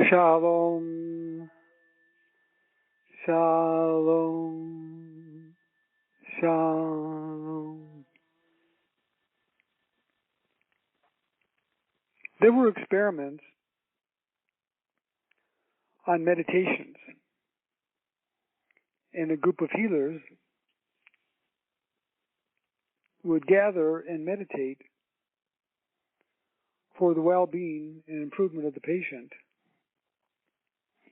Shalom, shalom, shalom. There were experiments on meditations, and a group of healers would gather and meditate for the well-being and improvement of the patient,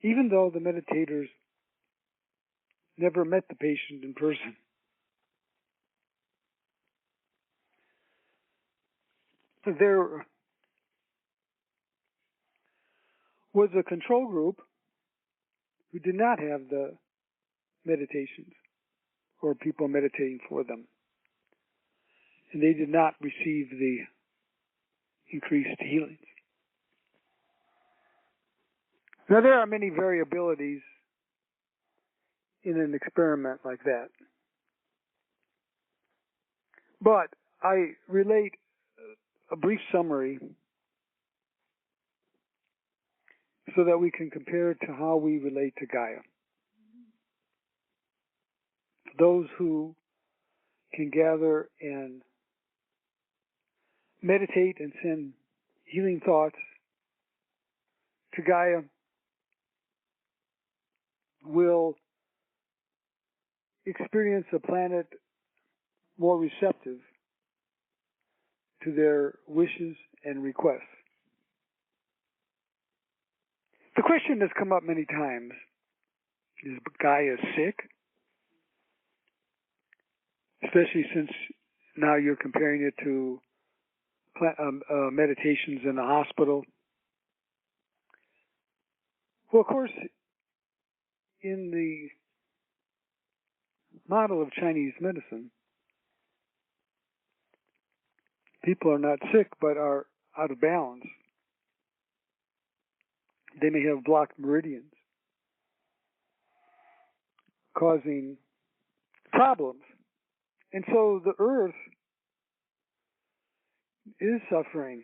even though the meditators never met the patient in person. There was a control group who did not have the meditations or people meditating for them, and they did not receive the increased healings. Now, there are many variabilities in an experiment like that, but I relate a brief summary so that we can compare it to how we relate to Gaia. Those who can gather and meditate and send healing thoughts to Gaia will experience a planet more receptive to their wishes and requests. The question has come up many times, is Gaia sick? Especially since now you're comparing it to meditations in the hospital. Well, of course, in the model of Chinese medicine, people are not sick but are out of balance. They may have blocked meridians, causing problems. And so the earth is suffering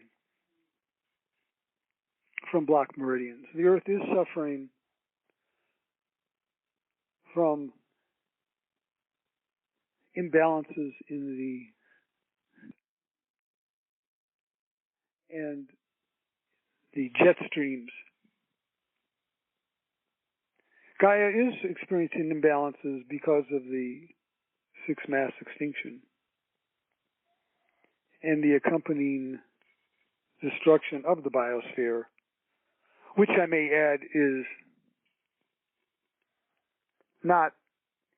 from blocked meridians. The earth is suffering from imbalances in the jet streams. Gaia is experiencing imbalances because of the sixth mass extinction and the accompanying destruction of the biosphere, which I may add is not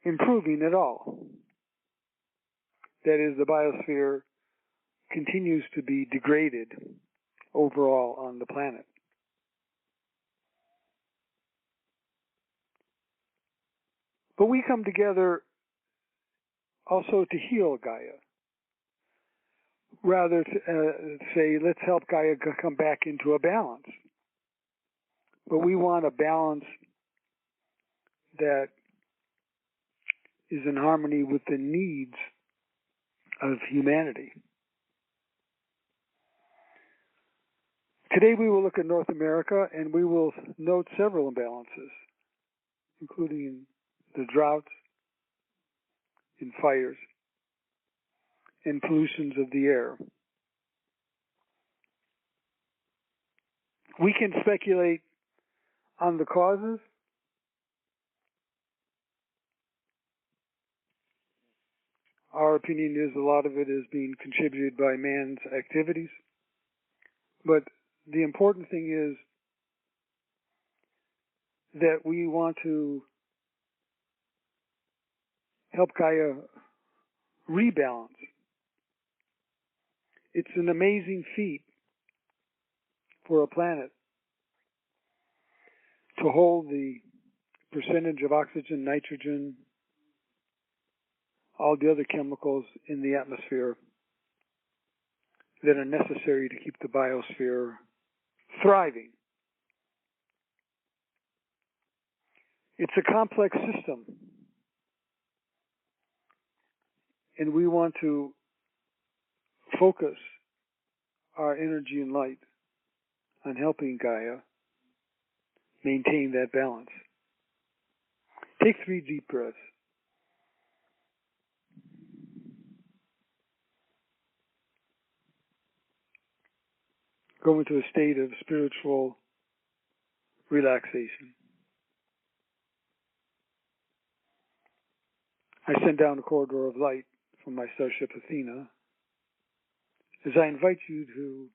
improving at all. That is, the biosphere continues to be degraded overall on the planet. But we come together also to heal Gaia. Rather to say, let's help Gaia come back into a balance. But we want a balance that is in harmony with the needs of humanity. Today we will look at North America, and we will note several imbalances, including the droughts and fires and pollutions of the air. We can speculate on the causes. Our opinion is a lot of it is being contributed by man's activities. But the important thing is that we want to help Gaia rebalance. It's an amazing feat for a planet to hold the percentage of oxygen, nitrogen, all the other chemicals in the atmosphere that are necessary to keep the biosphere thriving. It's a complex system, and we want to focus our energy and light on helping Gaia maintain that balance. Take 3 deep breaths. Go into a state of spiritual relaxation. I send down a corridor of light from my starship Athena as I invite you to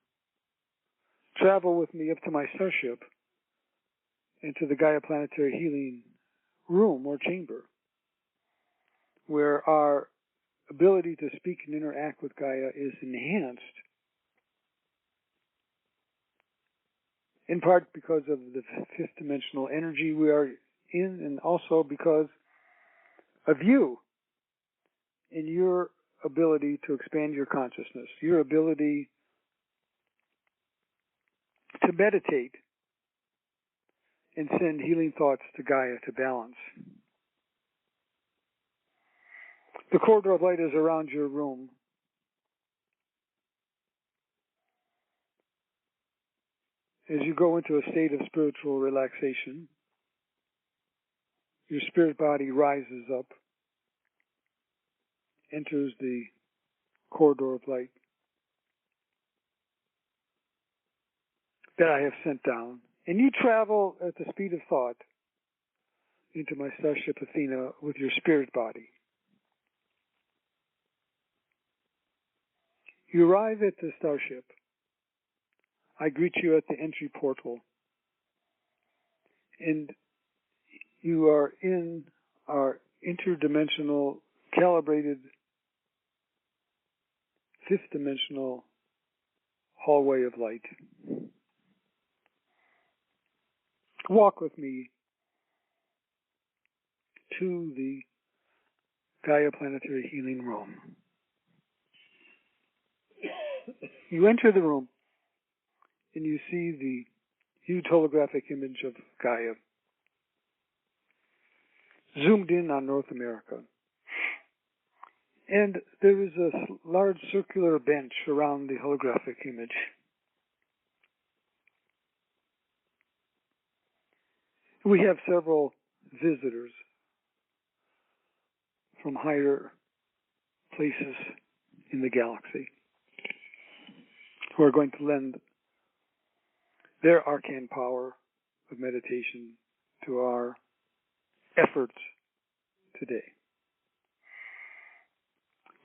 travel with me up to my starship into the Gaia Planetary Healing Room or chamber, where our ability to speak and interact with Gaia is enhanced, in part because of the 5th dimensional energy we are in, and also because of you and your ability to expand your consciousness, your ability to meditate and send healing thoughts to Gaia to balance. The corridor of light is around your room. As you go into a state of spiritual relaxation, your spirit body rises up, enters the corridor of light that I have sent down, and you travel at the speed of thought into my starship Athena with your spirit body. You arrive at the starship. I greet you at the entry portal, and you are in our interdimensional, calibrated, 5th dimensional hallway of light. Walk with me to the Gaia Planetary Healing Room. You enter the room and you see the huge holographic image of Gaia zoomed in on North America. And there is a large circular bench around the holographic image. We have several visitors from higher places in the galaxy who are going to lend their arcane power of meditation to our efforts today.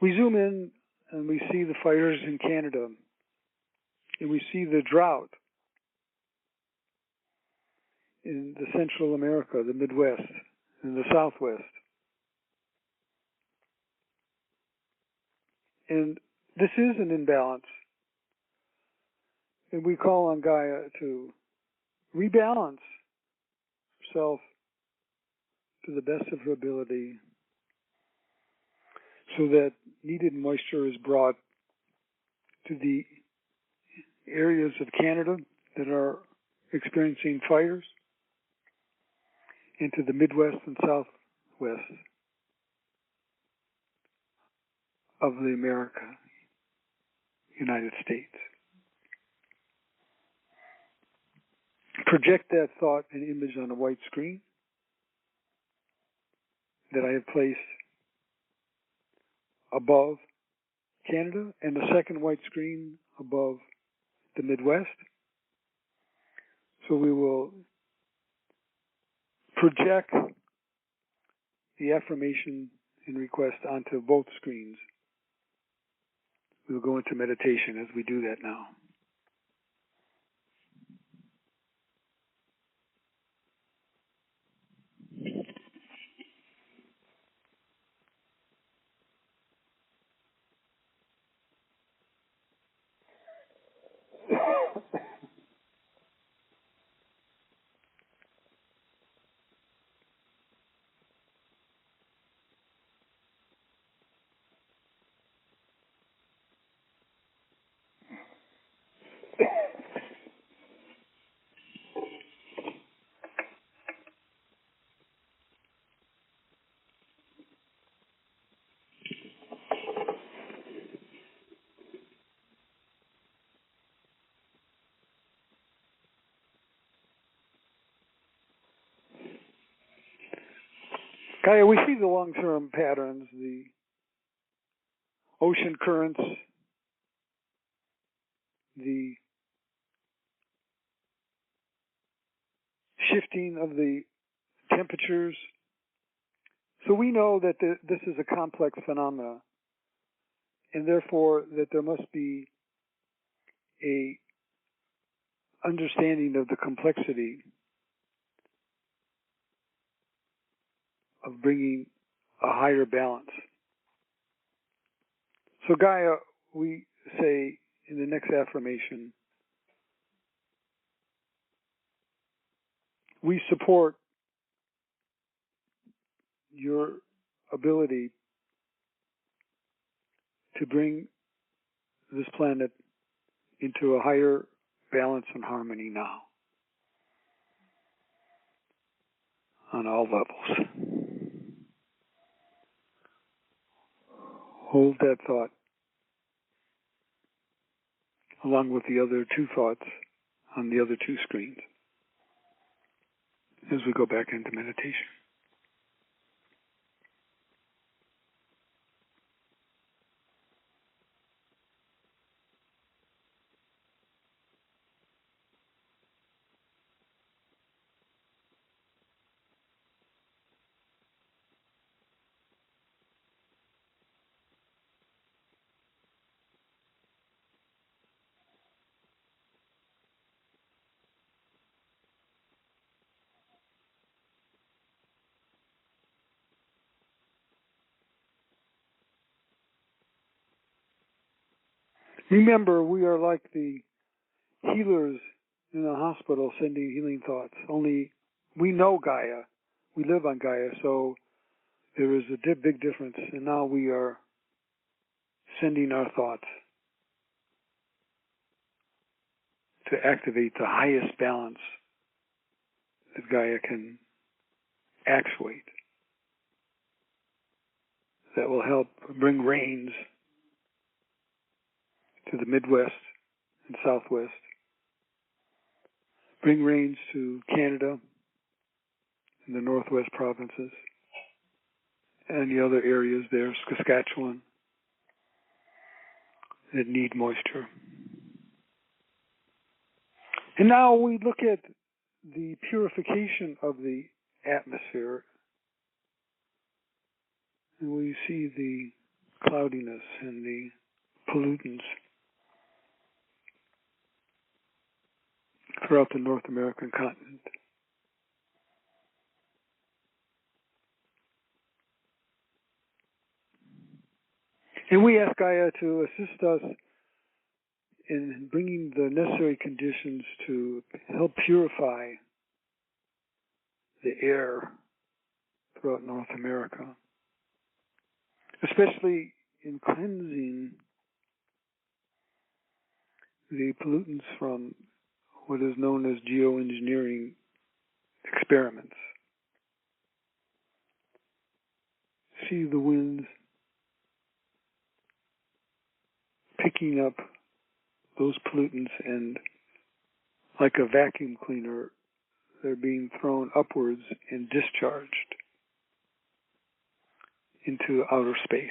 We zoom in and we see the fires in Canada, and we see the drought in the Central America, the Midwest, and the Southwest. And this is an imbalance, and we call on Gaia to rebalance herself to the best of her ability so that needed moisture is brought to the areas of Canada that are experiencing fires and to the Midwest and Southwest of the United States. Project that thought and image on a white screen that I have placed above Canada, and a second white screen above the Midwest. So we will project the affirmation and request onto both screens. We will go into meditation as we do that now. Gaia, we see the long-term patterns, the ocean currents, the shifting of the temperatures. So we know that this is a complex phenomena, and therefore that there must be a understanding of the complexity of bringing a higher balance. So Gaia, we say in the next affirmation, we support your ability to bring this planet into a higher balance and harmony now, on all levels. Hold that thought, along with the other two thoughts on the other two screens, as we go back into meditation. Remember, we are like the healers in a hospital sending healing thoughts. Only we know Gaia. We live on Gaia, so there is a big difference. And now we are sending our thoughts to activate the highest balance that Gaia can actuate. That will help bring rains to the Midwest and Southwest. Bring rains to Canada and the Northwest provinces and the other areas there, Saskatchewan, that need moisture. And now we look at the purification of the atmosphere, and we see the cloudiness and the pollutants throughout the North American continent. And we ask Gaia to assist us in bringing the necessary conditions to help purify the air throughout North America, especially in cleansing the pollutants from what is known as geoengineering experiments. See the winds picking up those pollutants, and like a vacuum cleaner, they're being thrown upwards and discharged into outer space.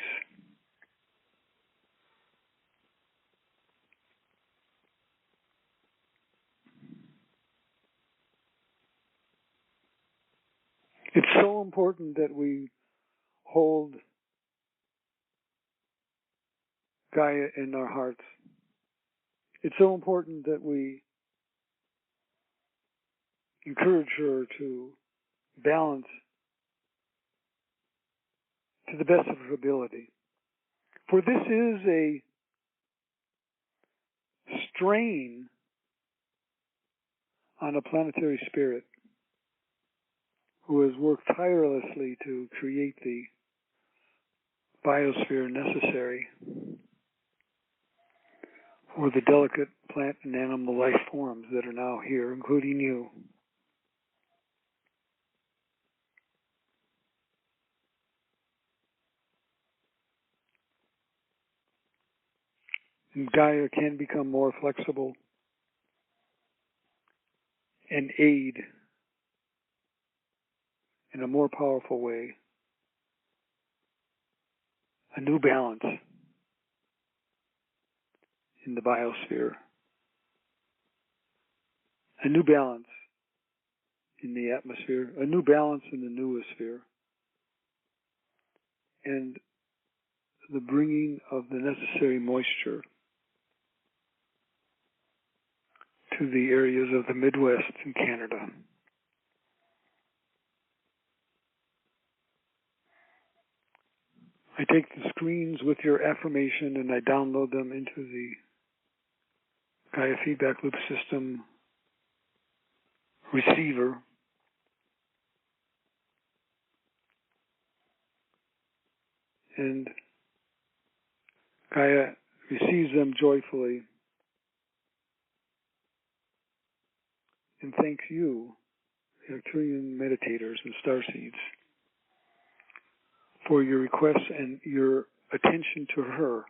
It's so important that we hold Gaia in our hearts. It's so important that we encourage her to balance to the best of her ability. For this is a strain on a planetary spirit who has worked tirelessly to create the biosphere necessary for the delicate plant and animal life forms that are now here, including you. And Gaia can become more flexible and aid in a more powerful way a new balance in the biosphere, a new balance in the atmosphere, a new balance in the noosphere, and the bringing of the necessary moisture to the areas of the Midwest and Canada. I take the screens with your affirmation and I download them into the Gaia Feedback Loop System receiver. And Gaia receives them joyfully and thanks you, the Arcturian meditators and starseeds, for your requests and your attention to her,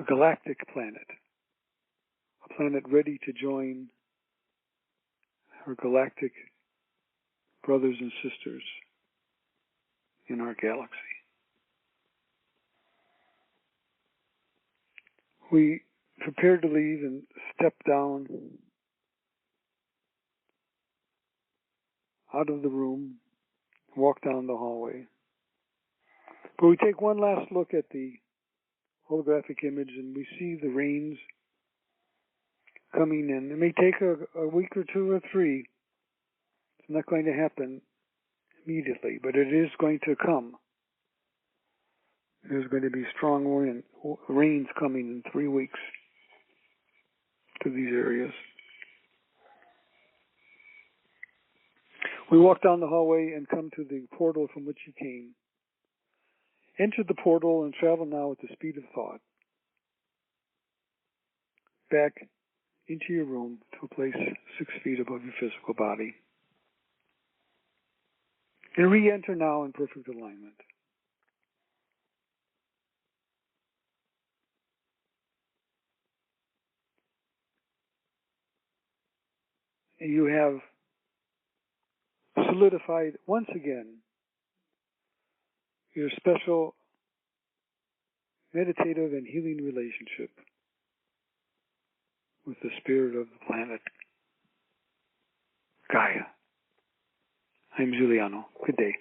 a galactic planet, a planet ready to join her galactic brothers and sisters in our galaxy. We prepared to leave and stepped down out of the room, walk down the hallway. But we take one last look at the holographic image and we see the rains coming in. It may take a week or two or three. It's not going to happen immediately, but it is going to come. There's going to be strong rains coming in 3 weeks to these areas. We walk down the hallway and come to the portal from which you came. Enter the portal and travel now at the speed of thought back into your room to a place 6 feet above your physical body. And re-enter now in perfect alignment. And you have solidified once again your special meditative and healing relationship with the spirit of the planet, Gaia. I'm Giuliano. Good day.